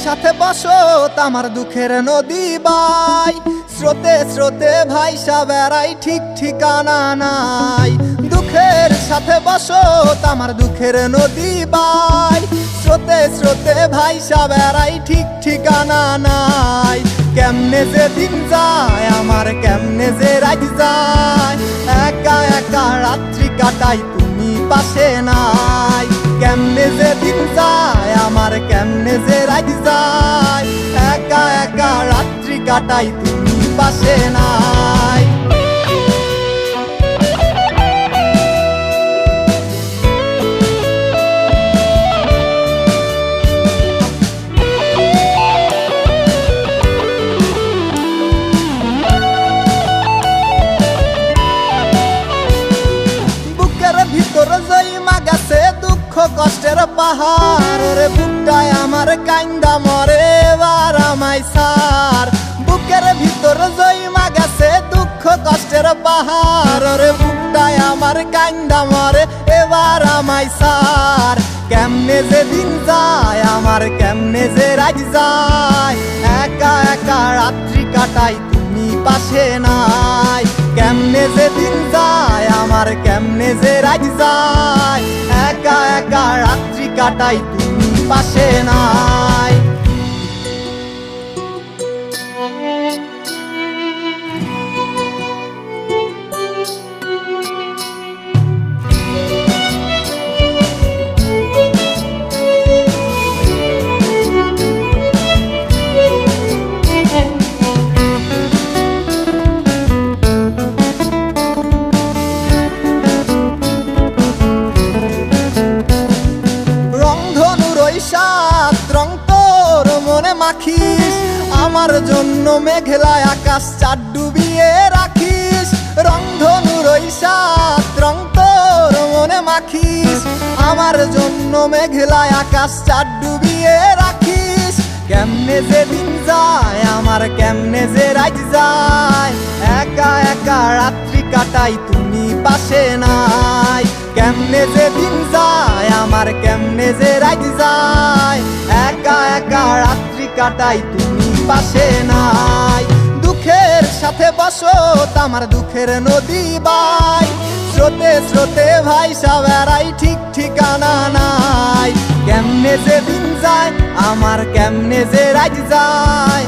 সাথে বসত আমার দুঃখের নদী বাই, স্রোতে স্রোতে ভাইসা বেড়াই ঠিক ঠিকানা নাই। দুঃখের সাথে বসত আমার দুঃখের নদী বাই, স্রোতে স্রোতে ভাইসা বেড়াই ঠিক ঠিকানা নাই। কেমনে যে দিন যায় আমার, কেমনে যে রাত যায়, একা একা রাত্রি কাটাই তুমি পাশে নাই। কেমনে যে দিন যায় আমার, কেমনে যে রাত যায়, একা একা রাত্রি কাটাই তুমি পাশে নাই। বুকের ভিতর জইমা গেছে দুঃখ কষ্টের পাহাড়, রে বুকটায় আমার কান্দা মরে এবার আমায় সার। বুকের ভিতর জইমা গেছে দুঃখ কষ্টের পাহাড়, রে বুকটায় আমার কান্দা মরে এবার আমায় সার। কেমনে যে দিন যায় আমার, কেমনে যে রাত যায়, একা একা রাত্রি কাটাই তুমি পাশে নাই। কেমনে যে দিন যায় আমার, কেমনে যে রাত যায়, একা একা রাত্রি কাটাই তুমি পাশে নাই। রং তোর মনে মাখিস, আমার জন্য মেঘলা আকাশ চাঁদ ডুবিয়ে রাখিস। রংধনুর ওই সাত রং তোর মনে মাখিস, আমার জন্য মেঘলা আকাশ চাঁদ ডুবিয়ে রাখিস। কেমনে যে দিন যায় আমার, কেমনে যে রাত যায়, একা একা রাত্রি কাটাই তুমি পাশে নাই। কেমনে যে দিন যায় আমার, কেমনে যে রাত যায়, একা একা রাত্রি কাটাই তুমি পাশে নাই। দুঃখের সাথে বসত আমার দুঃখের নদী বাই, স্রোতে স্রোতে ভাইসা বেড়াই ঠিক ঠিকানা নাই। কেমনে যে দিন যায় আমার, কেমনে যে রাত যায়,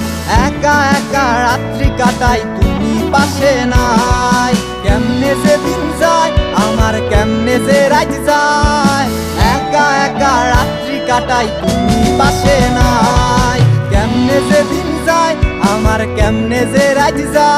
একা একা রাত্রি কাটাই তুমি পাশে নাই। কেমনে যে দিন যায় আমার, কেমনে যে রাত যায়, একা একা রাত্রি কাটাই তুমি পাশে নাই। কেমনে যে দিন যায় আমার, কেমনে যে রাত যায়।